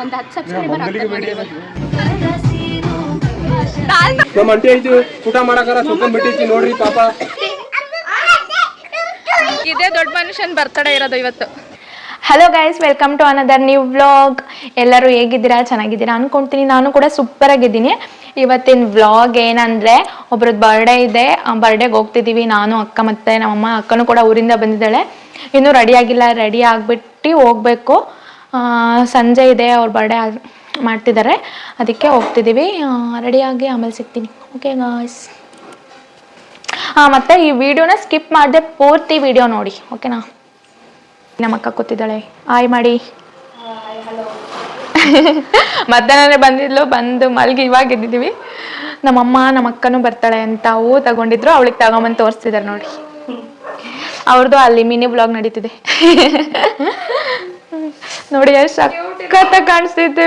ಒಂದು 10 ಸಬ್ಸ್ಕ್ರೈಬರ್ ನಮ್ಮ ಅಂಟಿ ಐತಿ ಊಟ ಮಾಡಾಕಾರ ಸುತ್ಕೊಂಡ್ಬಿಟ್ಟೈತಿ ನೋಡ್ರಿ ಪಾಪ. ಇದೇ ದೊಡ್ಡ ಮನುಷ್ಯನ್ ಬರ್ತಡೇ ಇರೋದು ಇವತ್ತು. Hello guys, welcome to another new vlog. ಎಲ್ಲರೂ ಹೇಗಿದ್ದೀರಾ? ಚೆನ್ನಾಗಿದ್ದೀರಾ ಅನ್ಕೊಂತೀನಿ. ನಾನು ಕೂಡ ಸೂಪರ್ ಆಗಿದ್ದೀನಿ. ಇವತ್ತಿನ ವ್ಲಾಗ್ ಏನಂದರೆ, ಒಬ್ರದ್ದು ಬರ್ಡೇ ಇದೆ. ಬರ್ಡೇಗೆ ಹೋಗ್ತಿದ್ದೀವಿ ನಾನು, ಅಕ್ಕ ಮತ್ತು ನಮ್ಮಮ್ಮ. ಅಕ್ಕನೂ ಕೂಡ ಊರಿಂದ ಬಂದಿದ್ದಾಳೆ. ಇನ್ನೂ ರೆಡಿ ಆಗಿಲ್ಲ, ರೆಡಿ ಆಗಿಬಿಟ್ಟು ಹೋಗ್ಬೇಕು. ಸಂಜೆ ಇದೆ, ಅವ್ರ ಬರ್ಡೇ ಮಾಡ್ತಿದ್ದಾರೆ, ಅದಕ್ಕೆ ಹೋಗ್ತಿದ್ದೀವಿ. ರೆಡಿಯಾಗಿ ಆಮೇಲೆ ಸಿಗ್ತೀನಿ. Okay guys. ಮತ್ತು ಈ ವಿಡಿಯೋನ ಸ್ಕಿಪ್ ಮಾಡಿದೆ, ಪೂರ್ತಿ ವಿಡಿಯೋ ನೋಡಿ, ಓಕೆನಾ? ನಮ್ಮ ಅಕ್ಕ ಕೂತಿದ್ದಾಳೆ, ಹಾಯ್ ಮಾಡಿ. ಮಧ್ಯಾಹ್ನನೇ ಬಂದಿದ್ಲು, ಬಂದು ಮಲ್ಗಿ ಇವಾಗ ಎದ್ದಿದ್ದೀವಿ. ನಮ್ಮಮ್ಮ ನಮ್ಮ ಅಕ್ಕನೂ ಬರ್ತಾಳೆ ಅಂತ ಹೂ ತಗೊಂಡಿದ್ರು, ಅವಳಿಗೆ ತಗೊಂಬಂದು ತೋರಿಸ್ತಿದ್ದಾರೆ ನೋಡಿ. ಅವ್ರದ್ದು ಅಲ್ಲಿ ಮಿನಿ ಬ್ಲಾಗ್ ನಡೀತಿದೆ. ನೋಡಿ ಎಷ್ಟು ಸಖತ್ತ ಕಾಣಿಸ್ತಿದ್ದೆ.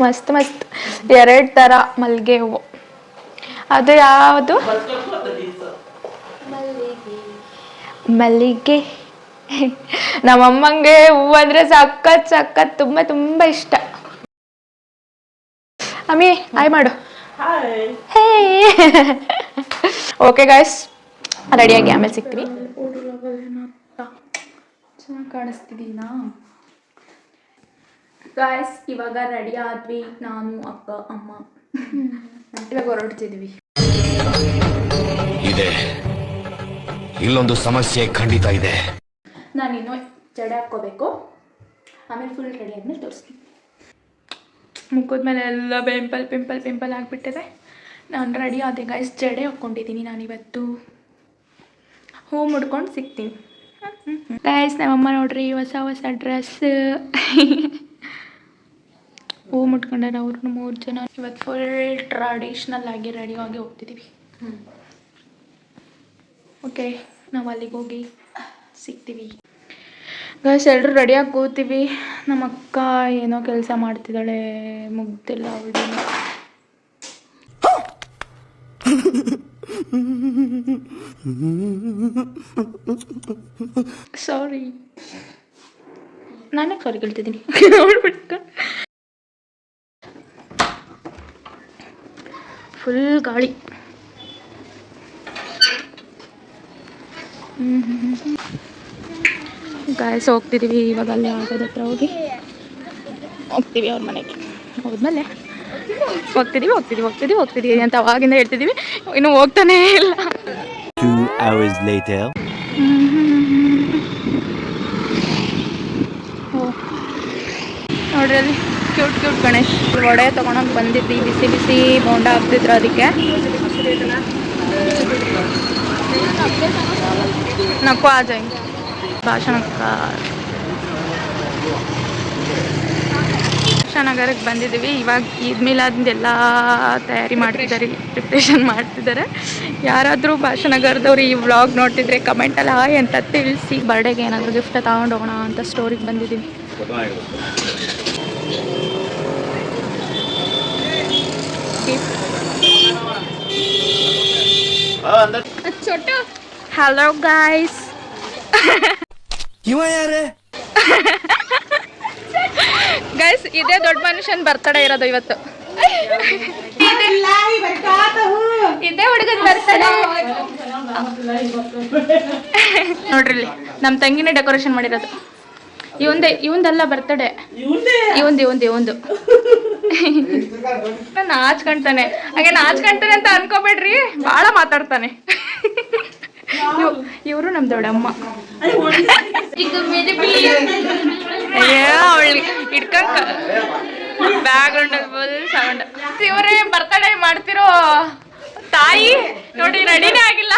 ಮಸ್ತ್ ಮಸ್ತ್ 2 ಥರ ಮಲ್ಲಿಗೆ ಹೂವು. ಅದು ಯಾವುದು? ಮಲ್ಲಿಗೆ. ನಮ್ಮಮ್ಮಂಗೆ ಹೂವು ಅಂದರೆ ಸಖತ್ ಸಖತ್ ತುಂಬ ತುಂಬ ಇಷ್ಟ. ಅಮ್ಮಿ ಹಾಯ್ ಮಾಡು. ಹೇ. ಓಕೆ ಗಾಯ್ಸ್, ರೆಡಿಯಾಗಿ ಆಮೇಲೆ ಸಿಗ್ತೀವಿ. ಚೆನ್ನಾಗಿ ಕಾಣಿಸ್ತಿದ್ದೀನಾ ಗಾಯ್ಸ್? ಇವಾಗ ರೆಡಿ ಆದ್ವಿ, ನಾನು, ಅಕ್ಕ, ಅಮ್ಮ. ಇವಾಗ ಹೊರಡ್ತಿದ್ವಿ. ಇದೆ ಇಲ್ಲೊಂದು ಸಮಸ್ಯೆ ಖಂಡಿತ ಇದೆ. ನಾನು ಇನ್ನೂ ಜಡೆ ಹಾಕ್ಕೋಬೇಕು, ಆಮೇಲೆ ಫುಲ್ ರೆಡಿ ಆದ್ಮೇಲೆ ತೋರಿಸ್ತೀನಿ. ಮುಖದ ಮೇಲೆ ಎಲ್ಲ ಪಿಂಪಲ್ ಆಗಿಬಿಟ್ಟಿದೆ. ನಾನು ರೆಡಿ ಆದೆ ಗಾಯ್ಸ್, ಜಡೆ ಹಾಕ್ಕೊಂಡಿದ್ದೀನಿ ನಾನಿವತ್ತು. ಹೂ ಮುಡ್ಕೊಂಡು ಸಿಗ್ತೀನಿ ಗಾಯ್ಸ್. ನಮ್ಮಮ್ಮ ನೋಡ್ರಿ, ಹೊಸ ಡ್ರೆಸ್. ಹೂ ಮುಟ್ಕೊಂಡಾರ ಅವ್ರು 3 ಜನ. ಇವತ್ತು ಫುಲ್ ಟ್ರೆಡಿಷ್ನಲ್ ಆಗಿ ರೆಡಿಯಾಗಿ ಹೋಗ್ತಿದ್ದೀವಿ. ಓಕೆ, ನಾವು ಅಲ್ಲಿಗೆ ಹೋಗಿ ಸಿಗ್ತೀವಿ ಗೈಸ್. ಎಲ್ಲರೂ ರೆಡಿಯಾಗಿ ಕೂತೀವಿ. ನಮ್ಮ ಅಕ್ಕ ಏನೋ ಕೆಲಸ ಮಾಡ್ತಿದ್ದಾಳೆ, ಮುಗ್ದಿಲ್ಲ ಅವಳು. ಸಾರಿ, ನಾನೇ ಸಾರಿ ಕೇಳ್ತಿದ್ದೀನಿ. ಫುಲ್ ಗಾಳಿ. ಗಾಯ್ಸ್ ಹೋಗ್ತಿದ್ದೀವಿ ಇವಾಗ. ಅಲ್ಲಿ ಆಗೋದ ಹತ್ರ ಹೋಗ್ತೀವಿ ಅವ್ರ ಮನೆಗೆ. ಹೋದ್ಮೇಲೆ ಹೋಗ್ತಿದ್ದೀವಿ ಅಂತ ಅವಾಗಿಂದ ಹೇಳ್ತಿದ್ದೀವಿ, ಇನ್ನು ಹೋಗ್ತಾನೇ ಇಲ್ಲ. 2 hours later. ನೋಡ್ರಿ ಅಲ್ಲಿ ಕ್ಯೂಟ್ ಗಣೇಶ್. ವಡೆ ತೊಗೊಳಕ್ಕೆ ಬಂದಿದ್ವಿ, ಬಿಸಿ ಬೋಂಡ ಹಾಕ್ತಿದ್ರು ಅದಕ್ಕೆ. ನಕ್ಕೋ ಆ ಜಾಯ್ ಭಾಷಾನಗರಕ್ಕೆ ಬಂದಿದ್ದೀವಿ. ಇವಾಗ ಈದ್ ಮಿಲಾದ್ ಎಲ್ಲ ತಯಾರಿ ಮಾಡ್ತಿದ್ದಾರೆ, ಪ್ರಿಪ್ರೇಷನ್ ಮಾಡ್ತಿದ್ದಾರೆ. ಯಾರಾದರೂ ಭಾಷಾನಗರದವ್ರು ಈ ವ್ಲಾಗ್ ನೋಡ್ತಿದ್ರೆ ಕಮೆಂಟಲ್ಲಿ ಹಾಯ್ ಅಂತ ತಿಳಿಸಿ. ಬರ್ಡೇಗೆ ಏನಾದರೂ ಗಿಫ್ಟ್ ತಗೊಂಡು ಹೋಗೋಣ ಅಂತ ಸ್ಟೋರಿಗೆ ಬಂದಿದ್ದೀವಿ. Hello guys. ಗೈಸ್, ಇದೇ ದೊಡ್ಡ ಮನುಷ್ಯನ್ ಬರ್ತಡೇ ಇರೋದು ಇವತ್ತು. ಇದೇ ಹುಡುಗನ ಬರ್ತಡೇ. ನೋಡ್ರಿ, ನಮ್ಮ ತಂಗಿನೇ ಡೆಕೋರೇಷನ್ ಮಾಡಿರೋದು. ಇವಂದೆಲ್ಲ ಬರ್ತಡೇ, ಇವಂದು ನಾಚ್ಕೊಂತಾನೆ. ಹಾಗೆ ನಾಚ್ಕೊಂತಾನೆ ಅಂತ ಅನ್ಕೋಬೇಡ್ರಿ, ಭಾಳ ಮಾತಾಡ್ತಾನೆ. ಇವರು ನಮ್ಮ ದೊಡ್ಡಮ್ಮ. ಇಟ್ಕೊಂಡ್ ಬ್ಯಾಗ್ ಸೌಂಡ್. ಇವರೇ ಬರ್ತಡೇ ಮಾಡ್ತಿರೋ ತಾಯಿ ನೋಡಿ, ರೆಡಿನೇ ಆಗಿಲ್ಲ.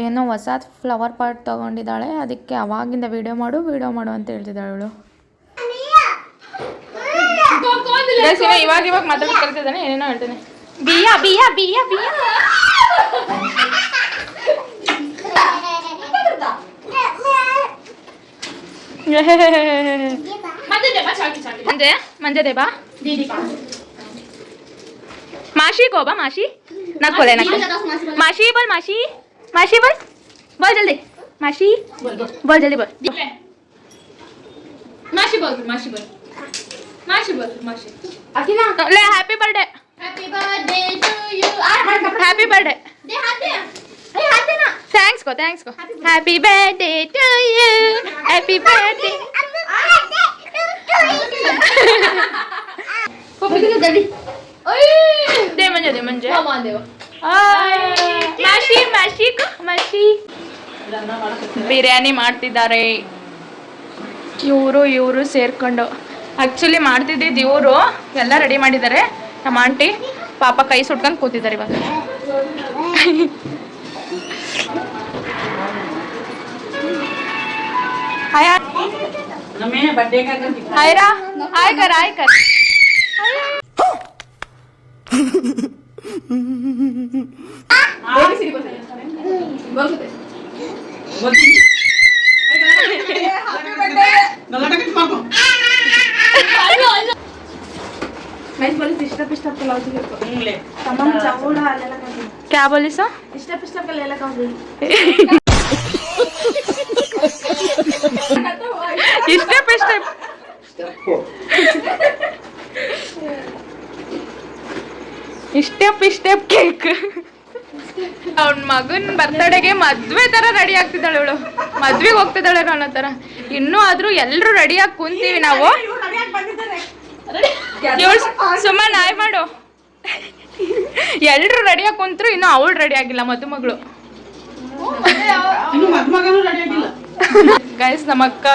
ಏನೋ ಹೊಸ ಫ್ಲವರ್ ಪಾಟ್ ತಗೊಂಡಿದ್ದಾಳೆ, ಅದಕ್ಕೆ ಅವಾಗಿಂದ ವಿಡಿಯೋ ಮಾಡು ಅಂತ ಹೇಳ್ತಿದ್ದಾಳೆ ಅವಳು. ಇವಾಗ ಮಾತಾಡೋದು ಕಲಿತಿದ್ದಾನೆ, ಏನೇನೋ ಹೇಳ್ತಾನೆ. ಬಿಯಾ ಮಂಜೆ ದೇಬಾ ಮಾಶಿ ಕೋಬಾ ಮಾಶಿ नक बोले नक माशी बोल माशी माशी बोल बोल जल्दी माशी बोल जल्दी बोल माशी बोल माशी बोल माशी बोल माशी ले happy birthday happy birthday to you happy birthday दे हाथ दे अरे हाथ दे ना थैंक्स को happy birthday to you happy birthday Pappi को जल्दी ओए दे म्हणजे मामा देव ಮಾಶಿ ಮಾಶಿ ಮಾಶಿ ಬಿರಿಯಾನಿ ಮಾಡ್ತಿದ್ದಾರೆ ಇವರು ಸೇರ್ಕೊಂಡು ಆ್ಯಕ್ಚುಲಿ ಮಾಡ್ತಿದ್ದಿದ್ದು ಇವರು ಎಲ್ಲ ರೆಡಿ ಮಾಡಿದ್ದಾರೆ ನಮ್ಮ ಆಂಟಿ ಪಾಪ ಕೈ ಸುಟ್ಕೊಂಡು ಕೂತಿದ್ದಾರೆ ಇವಾಗ ಆಯ್ರಾ ಆಯ್ ಕರ್ क्या बोली सो स्टेप ಸ್ಟೆಪ್ ಕೇಕ್ ಅವ್ನ ಮಗನ್ ಬರ್ತಡೆಗೆ ಮದ್ವೆ ತರ ರೆಡಿ ಆಗ್ತಿದ್ದಾಳೆ ಇವಳು ಮದ್ವೆಗೆ ಹೋಗ್ತಿದ್ದಾಳೆ ಅನ್ನೋ ತರ ಇನ್ನೂ ಆದ್ರೂ ಎಲ್ರು ರೆಡಿಯಾಗಿ ಕುಂತೀವಿ ನಾವು ಸುಮ್ಮನೆ ನಾಯ್ ಮಾಡು ಎಲ್ರು ರೆಡಿಯಾಗಿ ಕುಂತ್ರು ಇನ್ನು ಅವಳು ರೆಡಿ ಆಗಿಲ್ಲ ಮದುಮಗಳು ಗೈಸ್ ನಮ್ಮ ಅಕ್ಕ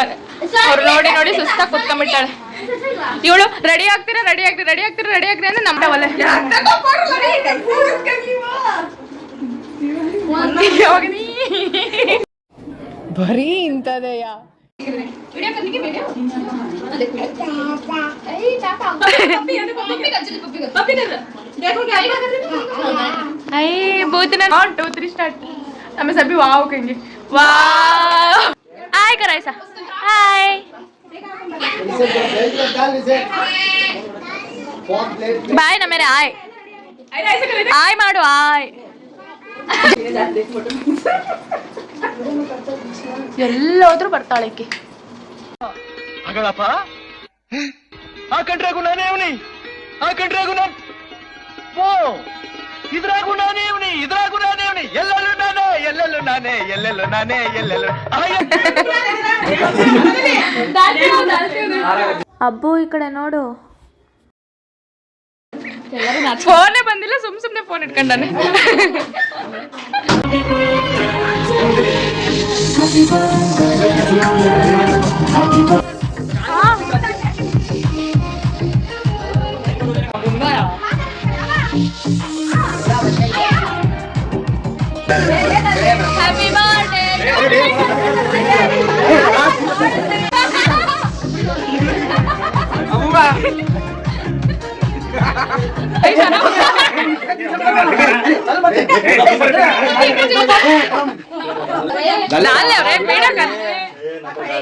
ಅವ್ರು ನೋಡಿ ಸುಸ್ತಾಗಿ ಕುತ್ಕೊಂಡ್ಬಿಟ್ಟಾಳೆ ಇವಳು ರೆಡಿ ಆಗ್ತೀರಾ ಅಂದ್ರೆ ನಮ್ಮವಲ್ಲ ಬರೀ ಇಂಥದೆಯ बहुत 1 2 3 स्टार्ट हमें सभी वाव कहेंगे वाव हाय करा ऐसा हाय बाय ना मेरे आय आय मारो आय ಎಲ್ಲೋದ್ರೂ ಬರ್ತಾಳೆ ಆಕೆ ಅಗಳಪ್ಪ ಆ ಕಂಡ್ರಾಗು ನಾನೇ ಅವನಿ ಆ ಕಂಡ್ರಾಗು ನಾನು ಓ ಇದ್ರಾಗು ನಾನೇ ಅವನಿ ಎಲ್ಲೆಲ್ಲೂ ನಾನೇ ಅಬ್ಬು ಈ ಕಡೆ ನೋಡು ಫೋನೇ ಬಂದಿಲ್ಲ ಸುಮ್ನೆ ಫೋನ್ ಇಟ್ಕೊಂಡಾನೆ Happy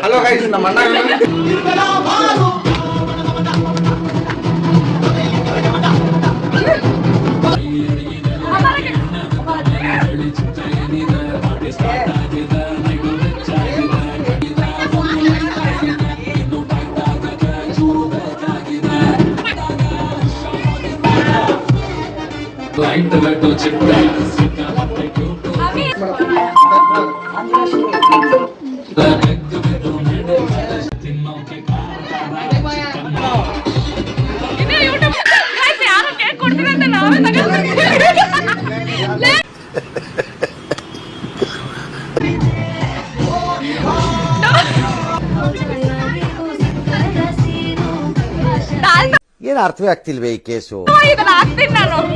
ಹಲೋ ಗೈಸ್ ನಮ್ಮ ಅಣ್ಣ ಏನು ಅರ್ಥವೇ ಆಗ್ತಿಲ್ವೇ ಈ ಕೇಸು ನಾನು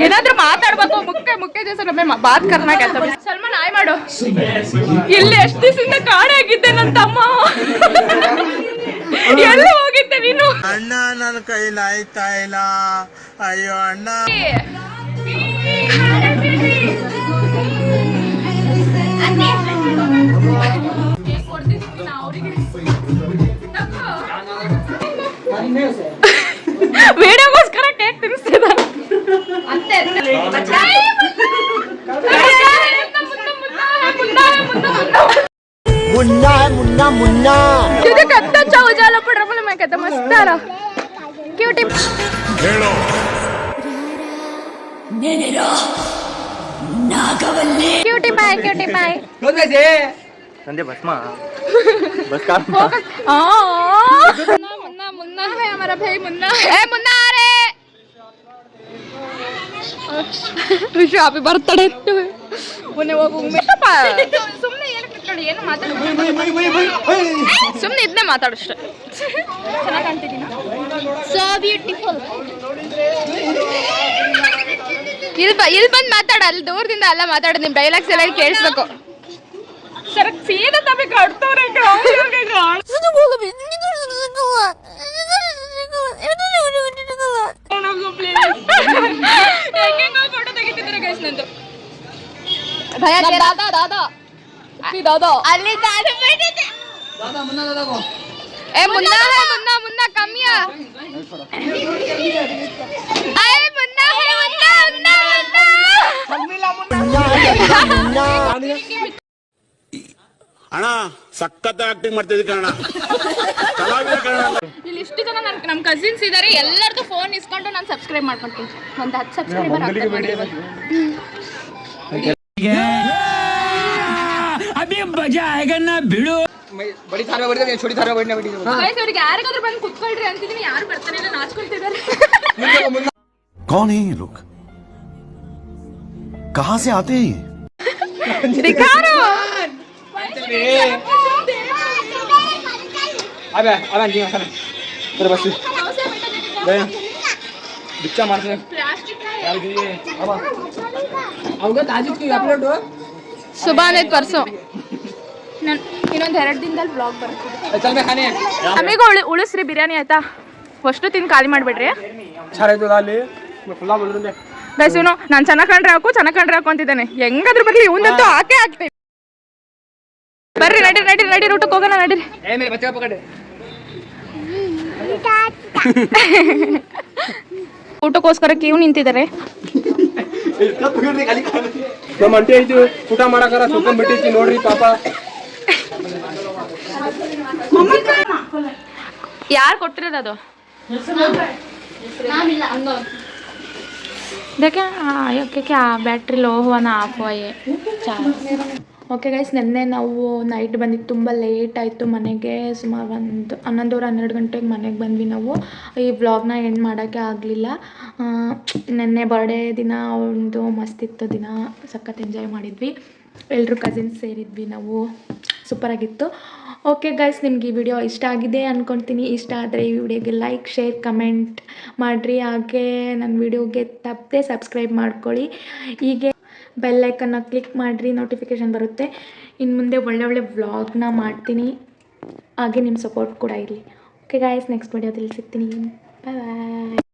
ಏನಾದ್ರೂ ಮಾತಾಡ್ಬೇಕು ಮುಖ್ಯ ಜೊತೆ ನಮ್ಮೆ ಬಾತ್ ಕರ್ನಾಕ ಸಲ್ಮಾನ್ ಆಯ್ ಮಾಡು ಇಲ್ಲಿ ಎಷ್ಟು ದಿವಸದಿಂದ ಕಾಡಾಗಿದ್ದೆ ನನ್ನ ತಮ್ಮ ಎಲ್ಲಿ ಹೋಗಿದ್ದೆ ನೀನು ಅಣ್ಣ ನನ್ನ ಕೈಲಿ ಆಯ್ತಾ ಇಲ್ಲ ಅಯ್ಯೋ ಅಣ್ಣ ವಿಡಿಯೋಗೋಸ್ಕರ ಕೇಕ್ ತಿನ್ನಿಸ್ತಿದ್ದಾರೆ. मुन्ना है मुन्ना मुन्ना ಇದು ಕತ್ತ ಚೌಜಾಲ ಪಡ್ರಪ್ಪನ ಮೇಕತ್ತ ಮಸ್ತಾರ ಕ್ಯೂಟಿ क्यूटी पाए संदे भस्मा मुन्ना मुन्ना है हमारा भाई मुन्ना है मुन्ना आ रे ವಿಶು ಹ್ಯಾಪಿ ಬರ್ತ್ಡೇ ಮೊನ್ನೆ ಹೋಗು ಸುಮ್ಮನೆ ಏನು ಕಿತ್ಕೊಳ್ಳಿ ಏನು ಸುಮ್ಮನೆ ಇದನ್ನೇ ಮಾತಾಡಷ್ಟೆ ಚೆನ್ನಾಗಿ ಕಾಣ್ತಿದ್ದೀನಿ ಸೋ ಬ್ಯೂಟಿಫುಲ್ ಇಲ್ಲಿ ಬಂದು ಮಾತಾಡ ಅಲ್ಲಿ ದೂರದಿಂದ ಎಲ್ಲ ಮಾತಾಡೋದು ನಿಮ್ಮ ಡೈಲಾಗ್ಸ್ ಎಲ್ಲ ಕೇಳಿಸ್ಬೇಕು ಸರ್ ಸೀದಾ ತಪ್ಪಿ ಕಟ್ತವ್ರೆ ಫೋಟೋ ತೆಗಿತಿದ್ದಾರೆ ಗೈಸ್ ನಂದು ದಾದಾ ಅಲ್ಲಿ ದಾದಾ बैठे ए मुन्ना है मुन्ना कमिया अरे मुन्ना है मुन्ना ಅಣ್ಣ ಸಖತ್ ಆಕ್ಟಿಂಗ್ ಮಾಡ್ತಿದ್ದೆ ಕಣ ಕಲಾವಿದ ಕಣ ಇಲ್ಲಿ ಇಷ್ಟು ಜನ ನಮ್ಮ ಕಸಿನ್ಸ್ ಇದ್ದಾರೆ ಎಲ್ಲರದು ಫೋನ್ ಇಸ್ಕೊಂಡು ನಾನು ಸಬ್ಸ್ಕ್ರೈಬ್ ಮಾಡ್ಕೊಳ್ತೀನಿ ಒಂದು 10 ಸಬ್ಸ್ಕ್ರೈಬರ್ ಆಗ್ತಾರೆ अभी मजा आएगा ना भिड़ो बड़ी थार में बैठे छोटी थार में बैठने बैठी ಗೈಸ್ ಅವರಿಗೆ ಯಾರಿಗಾದ್ರೂ ಬಂದು ಕುತ್ಕೊಳ್ರಿ ಅಂತಿದ್ದೀನಿ ಯಾರು ಬರ್ತಾನೆ ಇಲ್ಲ ನಾಚ್ಕೊಳ್ತಿದ್ದಾರೆ कौन है ये लोग कहाँ से आते हैं दिखारो अबे अबे जी मसाला तेरे बस गए बिच्चा मारते प्लास्टिक यार जी अब आऊंगा ताजिद की अपलोड हो सुबह ने परसों ನಾನು ಇನ್ನೊಂದು 2 ದಿನದಲ್ಲಿ ಬ್ಲಾಗ್ ಬರ್ತದೆ चल मैं खाने ನಮಗೆ ಉಳಿಸ್ರಿ ಬಿರಿಯಾನಿ ಆಯ್ತಾ ಅಷ್ಟು ತಿಂದು ಖಾಲಿ ಮಾಡಿಬಿಡ್ರಿ अच्छा रहे तो डाले मैं खुला बोल दूंगा ಗೈಸ್ ಇವನು ನಾನು ಚೆನ್ನಾಗಿ ಕಂಡ್ರೆ ಹಾಕು ಅಂತಿದ್ದಾನೆ ಹೆಂಗಾದ್ರೂ ಬರಲಿ ಇವನಂತೂ ಹಾಕೇ ಹಾಕ್ತೀವಿ ಬರ್ರಿ ನಡಿ ಊಟಕ್ಕೆ ಹೋಗೋಣ ನಡೀರಿ ए मेरे बच्चे को पकड़े ಊಟಕ್ಕೋಸ್ಕರ ಕ್ಯೂ ನಿಂತಿದ್ದಾರೆ ನಮ್ಮ ಅಂಟಿ ಆಯ್ತು ಊಟ ಮಾಡಕರ ಸುತ್ತಂಬಿಟ್ಟಿಸಿ ನೋಡ್ರಿ ಪಾಪ ಯಾರು ಕೊಟ್ಟಿರೋದು ಅದು देखे ओके क्या बैट्री लो हुआ ना ऑफ हुआ ये ಓಕೆ ಗೈಸ್ ನಿನ್ನೆ ನಾವು ನೈಟ್ ಬಂದಿದ್ದು ತುಂಬ ಲೇಟ್ ಆಯಿತು ಮನೆಗೆ ಸುಮಾರು 11 ಗಂಟೆಗೆ ಮನೆಗೆ ಬಂದ್ವಿ ನಾವು ಈ ವ್ಲಾಗ್ನ ಎಂಡ್ ಮಾಡೋಕ್ಕೆ ಆಗಲಿಲ್ಲ ನಿನ್ನೆ ಬರ್ಡೇ ದಿನ ಒಂದು ಮಸ್ತಿತ್ತು ದಿನ ಸಖತ್ ಎಂಜಾಯ್ ಮಾಡಿದ್ವಿ ಎಲ್ಲರೂ ಕಸಿನ್ಸ್ ಸೇರಿದ್ವಿ ನಾವು ಸೂಪರಾಗಿತ್ತು ಓಕೆ ಗೈಸ್ ನಿಮ್ಗೆ ಈ ವಿಡಿಯೋ ಇಷ್ಟ ಆಗಿದೆ ಅಂದ್ಕೊಳ್ತೀನಿ ಇಷ್ಟ ಆದರೆ ಈ ವಿಡಿಯೋಗೆ ಲೈಕ್ ಶೇರ್ ಕಮೆಂಟ್ ಮಾಡಿರಿ ಹಾಗೆ ನನ್ನ ವಿಡಿಯೋಗೆ ತಪ್ಪದೆ ಸಬ್ಸ್ಕ್ರೈಬ್ ಮಾಡ್ಕೊಳ್ಳಿ ಹೀಗೆ ಬೆಲ್ ಐಕನ್ನ ಕ್ಲಿಕ್ ಮಾಡಿರಿ ನೋಟಿಫಿಕೇಷನ್ ಬರುತ್ತೆ ಇನ್ನು ಮುಂದೆ ಒಳ್ಳೆ ವ್ಲಾಗ್ನ ಮಾಡ್ತೀನಿ ಹಾಗೆ ನಿಮ್ಮ ಸಪೋರ್ಟ್ ಕೂಡ ಇರಲಿ ಓಕೆ ಗಾಯ್ಸ್ ನೆಕ್ಸ್ಟ್ ವಿಡಿಯೋದಲ್ಲಿ ಸಿಗ್ತೀನಿ ಬಾಯ್